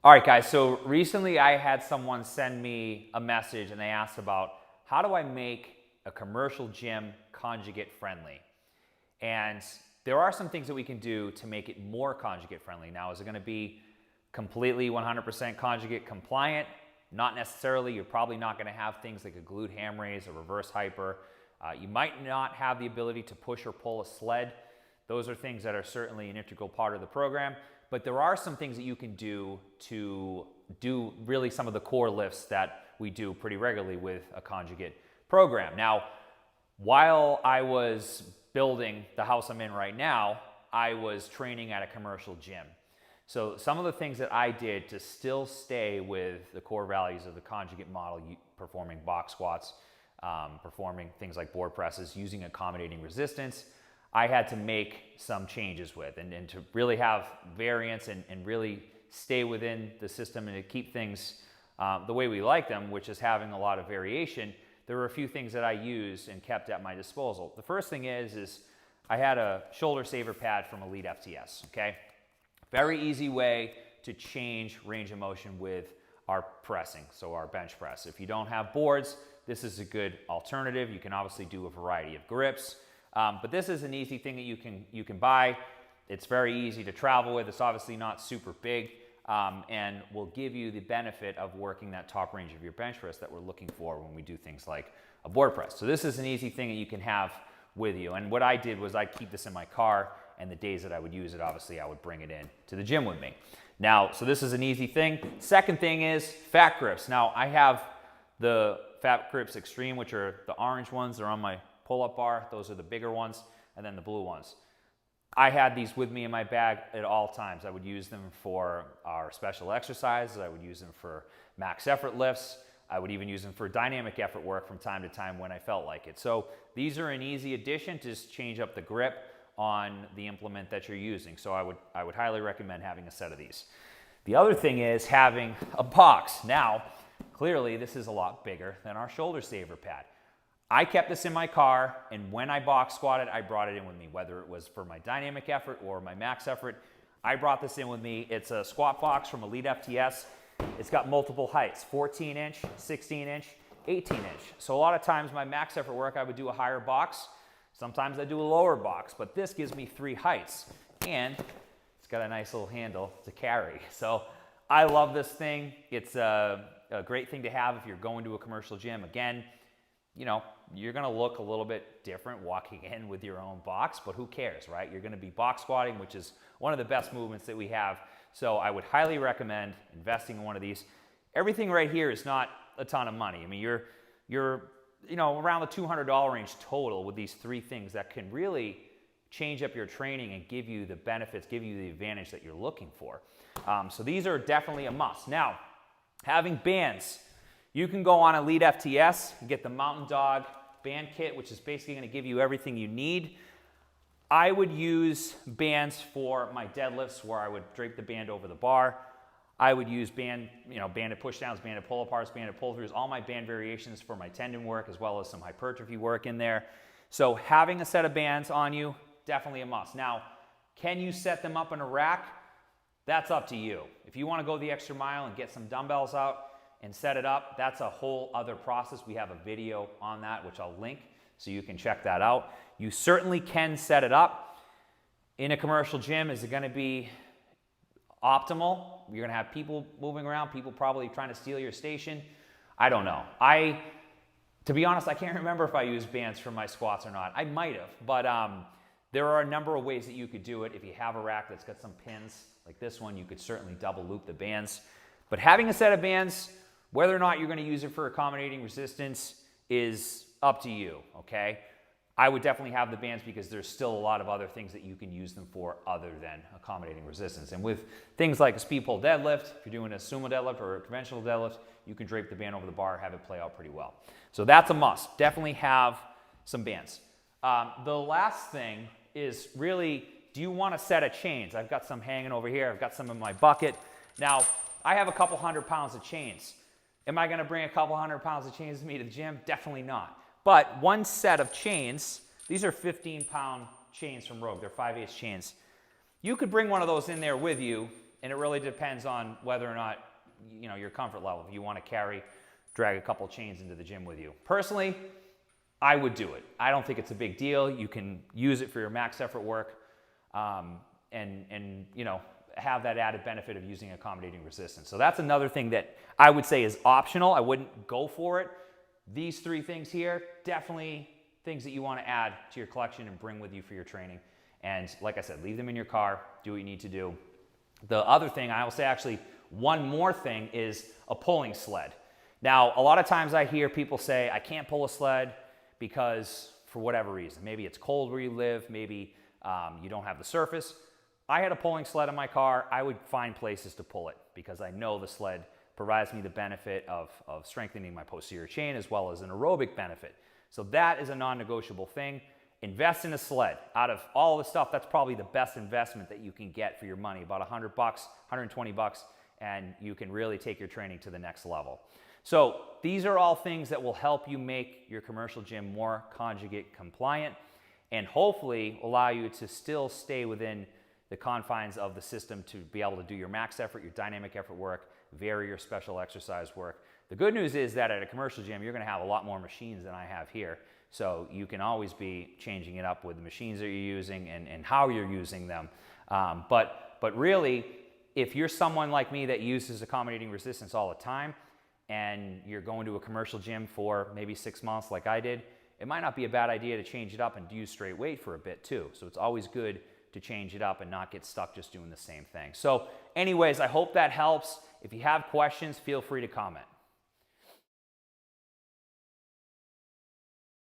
All right, guys, so recently I had someone send me a message and they asked about how do I make a commercial gym conjugate friendly? And there are some things that we can do to make it more conjugate friendly. Now, is it going to be completely 100% conjugate compliant? Not necessarily. You're probably not going to have things like a glued ham raise or reverse hyper. You might not have the ability to push or pull a sled. Those are things that are certainly an integral part of the program. But there are some things that you can do to do really some of the core lifts that we do pretty regularly with a conjugate program. Now, while I was building the house I'm in right now, I was training at a commercial gym. So some of the things that I did to still stay with the core values of the conjugate model, performing box squats, performing things like board presses, using accommodating resistance, I had to make some changes with and to really have variance and really stay within the system and to keep things the way we like them, which is having a lot of variation. There were a few things that I used and kept at my disposal. The first thing is I had a shoulder saver pad from Elite FTS, okay? Very easy way to change range of motion with our pressing, so our bench press. If you don't have boards, this is a good alternative. You can obviously do a variety of grips. But this is an easy thing that you can buy. It's very easy to travel with. It's obviously not super big and will give you the benefit of working that top range of your bench press that we're looking for when we do things like a board press. So this is an easy thing that you can have with you. And what I did was I'd keep this in my car, and the days that I would use it, obviously I would bring it in to the gym with me. Now, so this is an easy thing. Second thing is fat grips. Now, I have the Fat Grips Extreme, which are the orange ones. They're on my pull-up bar. Those are the bigger ones, and then the blue ones. I had these with me in my bag at all times. I would use them for our special exercises. I would use them for max effort lifts. I would even use them for dynamic effort work from time to time when I felt like it. So these are an easy addition to just change up the grip on the implement that you're using. So I would highly recommend having a set of these. The other thing is having a box. Now, clearly this is a lot bigger than our shoulder saver pad. I kept this in my car, and when I box squatted, I brought it in with me, whether it was for my dynamic effort or my max effort. I brought this in with me. It's a squat box from Elite FTS. It's got multiple heights, 14-inch, 16-inch, 18-inch. So a lot of times my max effort work, I would do a higher box. Sometimes I do a lower box, but this gives me 3 heights, and it's got a nice little handle to carry. So I love this thing. It's a great thing to have if you're going to a commercial gym. Again, you know, you're going to look a little bit different walking in with your own box, but who cares, right? You're going to be box squatting, which is one of the best movements that we have. So I would highly recommend investing in one of these. Everything right here is not a ton of money. I mean, you're around the $200 range total with these 3 things that can really change up your training and give you the benefits, give you the advantage that you're looking for. So these are definitely a must. Now, having bands. You can go on Elite FTS and get the Mountain Dog band kit, which is basically going to give you everything you need. I would use bands for my deadlifts where I would drape the band over the bar. I would use banded pushdowns, banded pull-aparts, banded pull-throughs, all my band variations for my tendon work as well as some hypertrophy work in there. So having a set of bands on you, definitely a must. Now, can you set them up in a rack? That's up to you. If you want to go the extra mile and get some dumbbells out and set it up, that's a whole other process. We have a video on that, which I'll link, so you can check that out. You certainly can set it up. In a commercial gym, is it going to be optimal? You're going to have people moving around, people probably trying to steal your station. I don't know. To be honest, I can't remember if I used bands for my squats or not. I might have, but there are a number of ways that you could do it. If you have a rack that's got some pins like this one, you could certainly double loop the bands. But having a set of bands, whether or not you're going to use it for accommodating resistance is up to you, okay? I would definitely have the bands because there's still a lot of other things that you can use them for other than accommodating resistance. And with things like a speed pull deadlift, if you're doing a sumo deadlift or a conventional deadlift, you can drape the band over the bar, have it play out pretty well. So that's a must. Definitely have some bands. The last thing is really, do you want a set of chains? I've got some hanging over here. I've got some in my bucket. Now, I have a couple 100 pounds of chains. Am I going to bring a couple 100 pounds of chains with me to the gym? Definitely not. But one set of chains, these are 15-pound chains from Rogue. They're 5/8 chains. You could bring one of those in there with you And it really depends on whether or not, you know, your comfort level. If you want to drag a couple chains into the gym with you. Personally, I would do it. I don't think it's a big deal. You can use it for your max effort work, and you know, have that added benefit of using accommodating resistance. So that's another thing that I would say is optional. I wouldn't go for it. These 3 things here, definitely things that you want to add to your collection and bring with you for your training. And like I said, leave them in your car, do what you need to do. The other thing, I will say actually one more thing, is a pulling sled. Now, a lot of times I hear people say, I can't pull a sled because for whatever reason. Maybe it's cold where you live, maybe you don't have the surface. I had a pulling sled in my car. I would find places to pull it because I know the sled provides me the benefit of strengthening my posterior chain as well as an aerobic benefit. So that is a non-negotiable thing. Invest in a sled. Out of all the stuff, that's probably the best investment that you can get for your money. About $100, $120, and you can really take your training to the next level. So these are all things that will help you make your commercial gym more Conjugate compliant and hopefully allow you to still stay within the confines of the system to be able to do your max effort, your dynamic effort work, vary your special exercise work. The good news is that at a commercial gym, you're going to have a lot more machines than I have here. So you can always be changing it up with the machines that you're using and how you're using them. But really, if you're someone like me that uses accommodating resistance all the time and you're going to a commercial gym for maybe 6 months like I did, it might not be a bad idea to change it up and use straight weight for a bit too. So it's always good to change it up and not get stuck just doing the same thing. So anyways, I hope that helps. If you have questions, feel free to comment.